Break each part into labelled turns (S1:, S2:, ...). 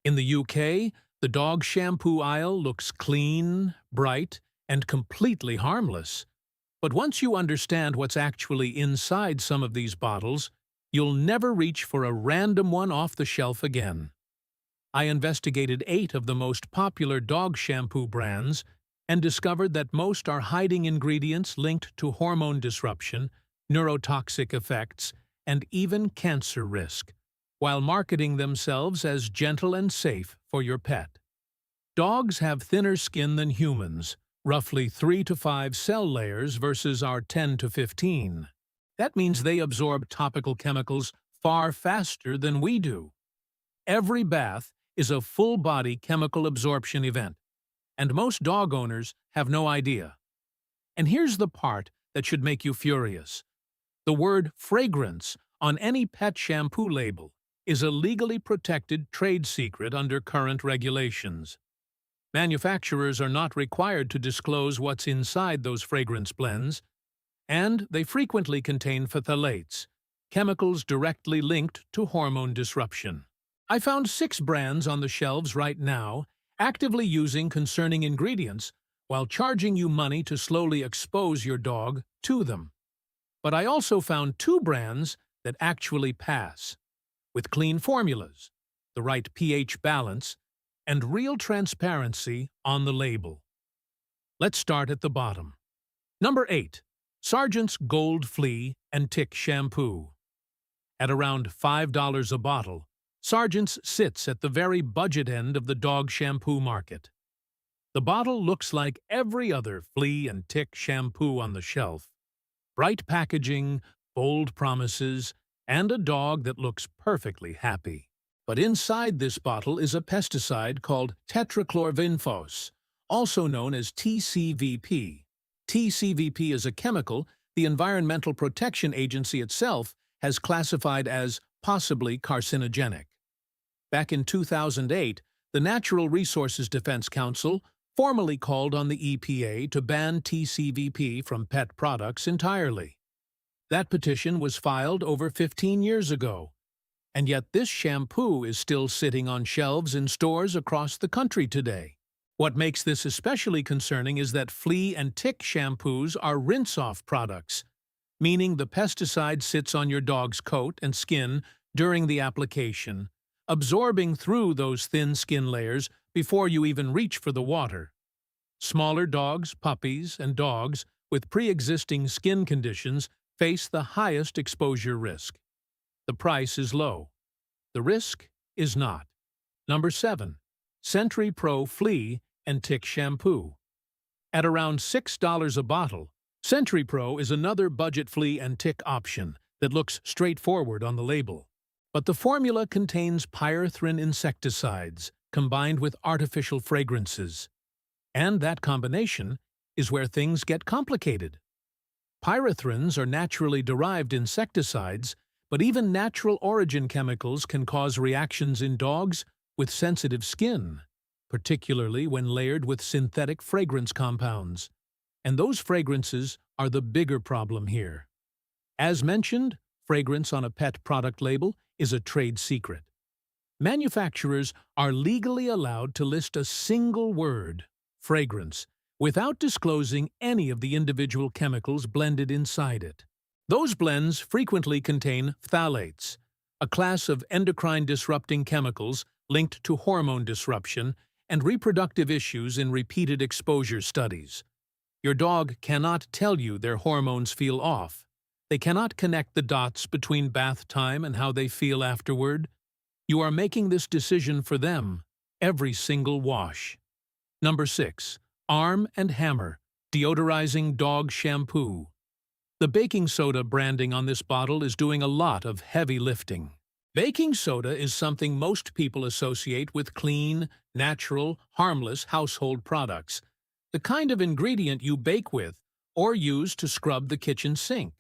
S1: In the UK, the dog shampoo aisle looks clean, bright, and completely harmless. But once you understand what's actually inside some of these bottles, you'll never reach for a random one off the shelf again. I investigated 8 of the most popular dog shampoo brands and discovered that most are hiding ingredients linked to hormone disruption, neurotoxic effects, and even cancer risk, while marketing themselves as gentle and safe for your pet. Dogs have thinner skin than humans, roughly 3 to 5 cell layers versus our 10 to 15. That means they absorb topical chemicals far faster than we do. Every bath is a full-body chemical absorption event, and most dog owners have no idea. And here's the part that should make you furious. The word fragrance on any pet shampoo label is a legally protected trade secret under current regulations. Manufacturers are not required to disclose what's inside those fragrance blends, and they frequently contain phthalates, chemicals directly linked to hormone disruption. I found 6 brands on the shelves right now actively using concerning ingredients while charging you money to slowly expose your dog to them. But I also found 2 brands that actually pass, with clean formulas, the right pH balance, and real transparency on the label. Let's start at the bottom. Number 8. Sargent's Gold Flea and Tick Shampoo. At around $5 a bottle, Sargent's sits at the very budget end of the dog shampoo market. The bottle looks like every other flea and tick shampoo on the shelf. Bright packaging, bold promises, and a dog that looks perfectly happy. But inside this bottle is a pesticide called tetrachlorvinphos, also known as TCVP. TCVP is a chemical the Environmental Protection Agency itself has classified as possibly carcinogenic. Back in 2008, the Natural Resources Defense Council formally called on the EPA to ban TCVP from pet products entirely. That petition was filed over 15 years ago, and yet this shampoo is still sitting on shelves in stores across the country today. What makes this especially concerning is that flea and tick shampoos are rinse-off products, meaning the pesticide sits on your dog's coat and skin during the application, absorbing through those thin skin layers before you even reach for the water. Smaller dogs, puppies, and dogs with pre-existing skin conditions face the highest exposure risk. The price is low. The risk is not. Number 7. Sentry Pro Flea and Tick Shampoo. At around $6 a bottle, Sentry Pro is another budget flea and tick option that looks straightforward on the label. But the formula contains pyrethrin insecticides combined with artificial fragrances. And that combination is where things get complicated. Pyrethrins are naturally derived insecticides, but even natural origin chemicals can cause reactions in dogs with sensitive skin, particularly when layered with synthetic fragrance compounds. And those fragrances are the bigger problem here. As mentioned, fragrance on a pet product label is a trade secret. Manufacturers are legally allowed to list a single word, fragrance, without disclosing any of the individual chemicals blended inside it. Those blends frequently contain phthalates, a class of endocrine-disrupting chemicals linked to hormone disruption and reproductive issues in repeated exposure studies. Your dog cannot tell you their hormones feel off. They cannot connect the dots between bath time and how they feel afterward. You are making this decision for them every single wash. Number 6. Arm & Hammer Deodorizing Dog Shampoo. The baking soda branding on this bottle is doing a lot of heavy lifting. Baking soda is something most people associate with clean, natural, harmless household products, the kind of ingredient you bake with or use to scrub the kitchen sink.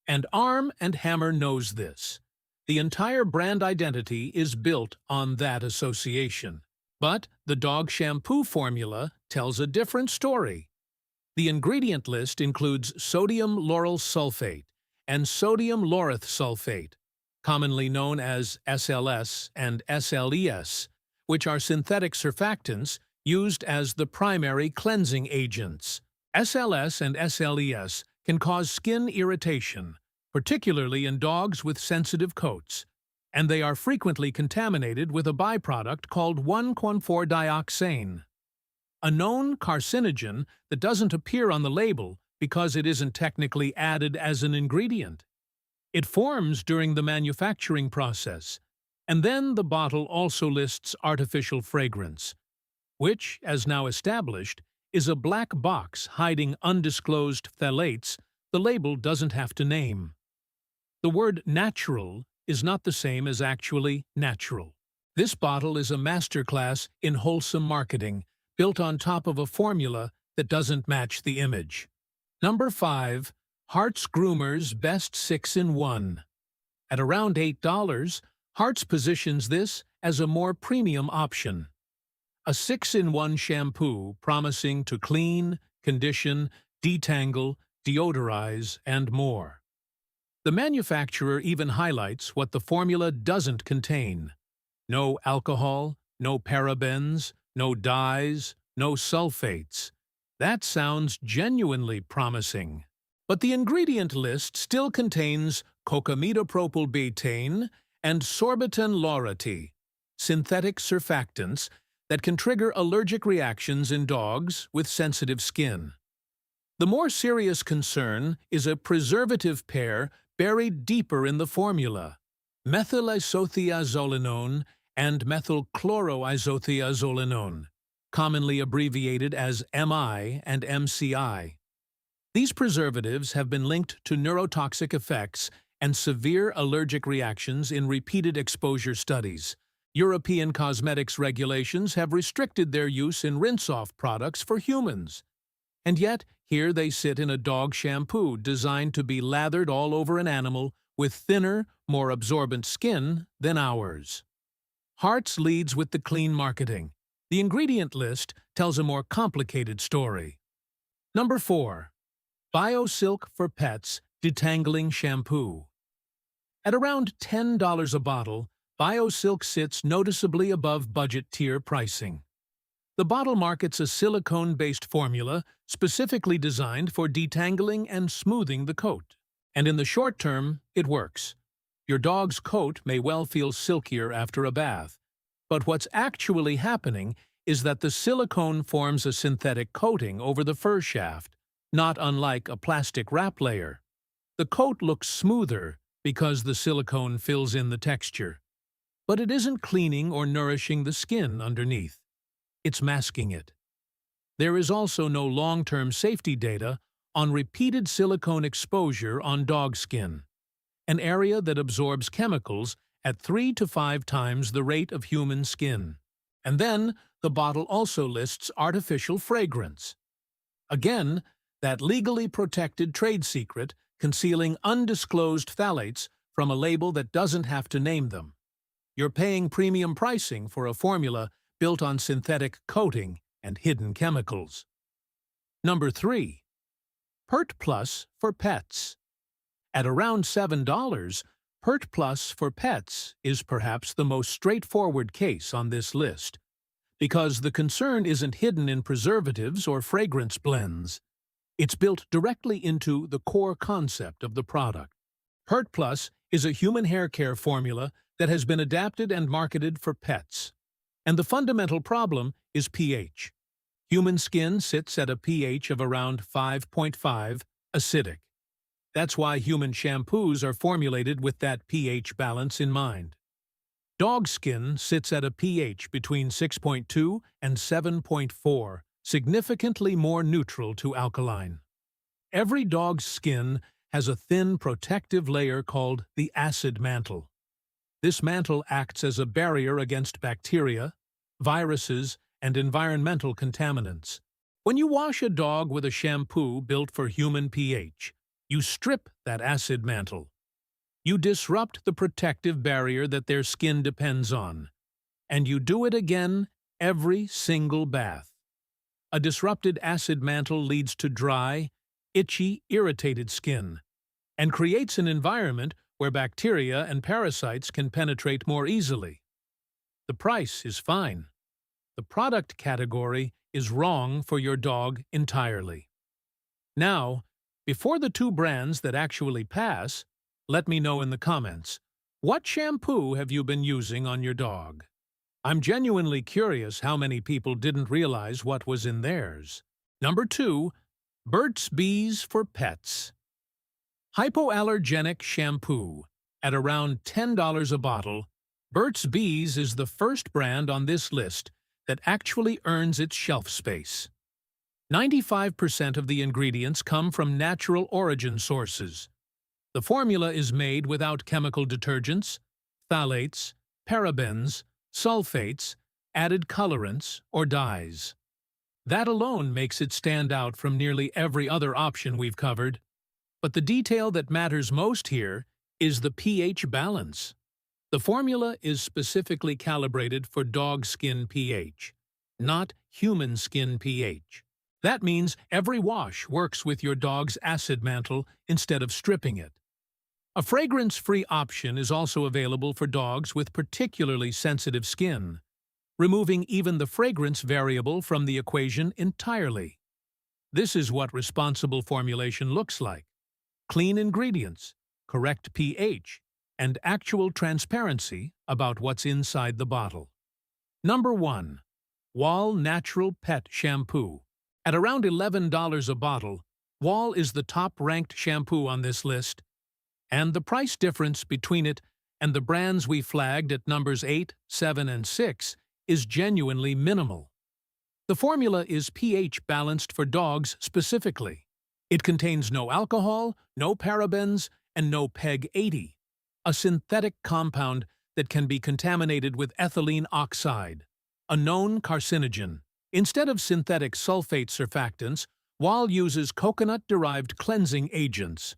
S1: And Arm & Hammer knows this. The entire brand identity is built on that association. But the dog shampoo formula tells a different story. The ingredient list includes sodium lauryl sulfate and sodium laureth sulfate, commonly known as SLS and SLES, which are synthetic surfactants used as the primary cleansing agents. SLS and SLES can cause skin irritation, particularly in dogs with sensitive coats, and they are frequently contaminated with a byproduct called 1,4-dioxane, a known carcinogen that doesn't appear on the label because it isn't technically added as an ingredient. It forms during the manufacturing process, and then the bottle also lists artificial fragrance, which, as now established, is a black box hiding undisclosed phthalates the label doesn't have to name. The word natural is not the same as actually natural. This bottle is a masterclass in wholesome marketing, built on top of a formula that doesn't match the image. Number 5. Hart's Groomers Best 6-in-1. At around $8, Hart's positions this as a more premium option. A 6-in-1 shampoo promising to clean, condition, detangle, deodorize, and more. The manufacturer even highlights what the formula doesn't contain. No alcohol, no parabens, no dyes, no sulfates. That sounds genuinely promising. But the ingredient list still contains cocamidopropylbetaine and sorbitan laurate, synthetic surfactants that can trigger allergic reactions in dogs with sensitive skin. The more serious concern is a preservative pair buried deeper in the formula, methylisothiazolinone and methylchloroisothiazolinone, commonly abbreviated as MI and MCI. These preservatives have been linked to neurotoxic effects and severe allergic reactions in repeated exposure studies. European cosmetics regulations have restricted their use in rinse-off products for humans. And yet, here they sit in a dog shampoo designed to be lathered all over an animal with thinner, more absorbent skin than ours. Hart's leads with the clean marketing. The ingredient list tells a more complicated story. Number 4. BioSilk for Pets Detangling Shampoo. At around $10 a bottle, BioSilk sits noticeably above budget-tier pricing. The bottle markets a silicone-based formula specifically designed for detangling and smoothing the coat. And in the short term, it works. Your dog's coat may well feel silkier after a bath, but what's actually happening is that the silicone forms a synthetic coating over the fur shaft, not unlike a plastic wrap layer. The coat looks smoother because the silicone fills in the texture, but it isn't cleaning or nourishing the skin underneath. It's masking it. There is also no long-term safety data on repeated silicone exposure on dog skin, an area that absorbs chemicals at 3 to 5 times the rate of human skin. And then, the bottle also lists artificial fragrance. Again, that legally protected trade secret concealing undisclosed phthalates from a label that doesn't have to name them. You're paying premium pricing for a formula built on synthetic coating and hidden chemicals. Number 3. Pert Plus for Pets. At around $7, Pert Plus for Pets is perhaps the most straightforward case on this list, because the concern isn't hidden in preservatives or fragrance blends. It's built directly into the core concept of the product. Pert Plus is a human hair care formula that has been adapted and marketed for pets. And the fundamental problem is pH. Human skin sits at a pH of around 5.5, acidic. That's why human shampoos are formulated with that pH balance in mind. Dog skin sits at a pH between 6.2 and 7.4, significantly more neutral to alkaline. Every dog's skin has a thin protective layer called the acid mantle. This mantle acts as a barrier against bacteria, viruses, and environmental contaminants. When you wash a dog with a shampoo built for human pH, you strip that acid mantle. You disrupt the protective barrier that their skin depends on. And you do it again every single bath. A disrupted acid mantle leads to dry, itchy, irritated skin, and creates an environment where bacteria and parasites can penetrate more easily. The price is fine. The product category is wrong for your dog entirely. Now, before the two brands that actually pass, let me know in the comments, what shampoo have you been using on your dog? I'm genuinely curious how many people didn't realize what was in theirs. Number 2. Burt's Bees for Pets. Hypoallergenic shampoo. At around $10 a bottle, Burt's Bees is the first brand on this list that actually earns its shelf space. 95% of the ingredients come from natural origin sources. The formula is made without chemical detergents, phthalates, parabens, sulfates, added colorants, or dyes. That alone makes it stand out from nearly every other option we've covered. But the detail that matters most here is the pH balance. The formula is specifically calibrated for dog skin pH, not human skin pH. That means every wash works with your dog's acid mantle instead of stripping it. A fragrance-free option is also available for dogs with particularly sensitive skin, removing even the fragrance variable from the equation entirely. This is what responsible formulation looks like: clean ingredients, correct pH, and actual transparency about what's inside the bottle. Number 1. Wahl Natural Pet Shampoo. At around $11 a bottle, Wahl is the top-ranked shampoo on this list, and the price difference between it and the brands we flagged at numbers 8, 7, and 6 is genuinely minimal. The formula is pH balanced for dogs specifically. It contains no alcohol, no parabens, and no PEG 80, a synthetic compound that can be contaminated with ethylene oxide, a known carcinogen. Instead of synthetic sulfate surfactants, Wahl uses coconut-derived cleansing agents,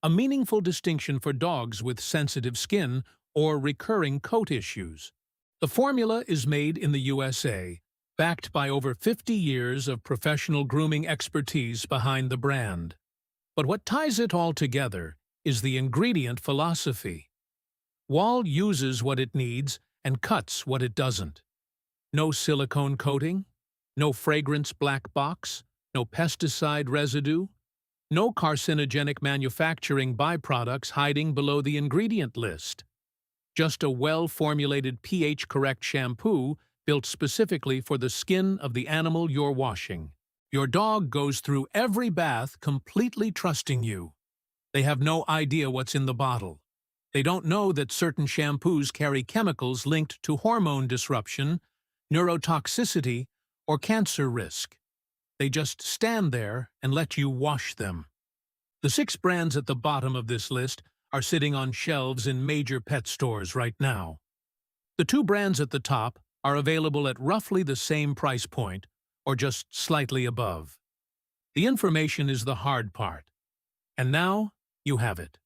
S1: a meaningful distinction for dogs with sensitive skin or recurring coat issues. The formula is made in the USA, backed by over 50 years of professional grooming expertise behind the brand. But what ties it all together is the ingredient philosophy. Wahl uses what it needs and cuts what it doesn't. No silicone coating, no fragrance black box, no pesticide residue, no carcinogenic manufacturing byproducts hiding below the ingredient list. Just a well-formulated pH-correct shampoo built specifically for the skin of the animal you're washing. Your dog goes through every bath completely trusting you. They have no idea what's in the bottle. They don't know that certain shampoos carry chemicals linked to hormone disruption, neurotoxicity, or cancer risk. They just stand there and let you wash them. The 6 brands at the bottom of this list are sitting on shelves in major pet stores right now. The 2 brands at the top are available at roughly the same price point, or just slightly above. The information is the hard part. And now you have it.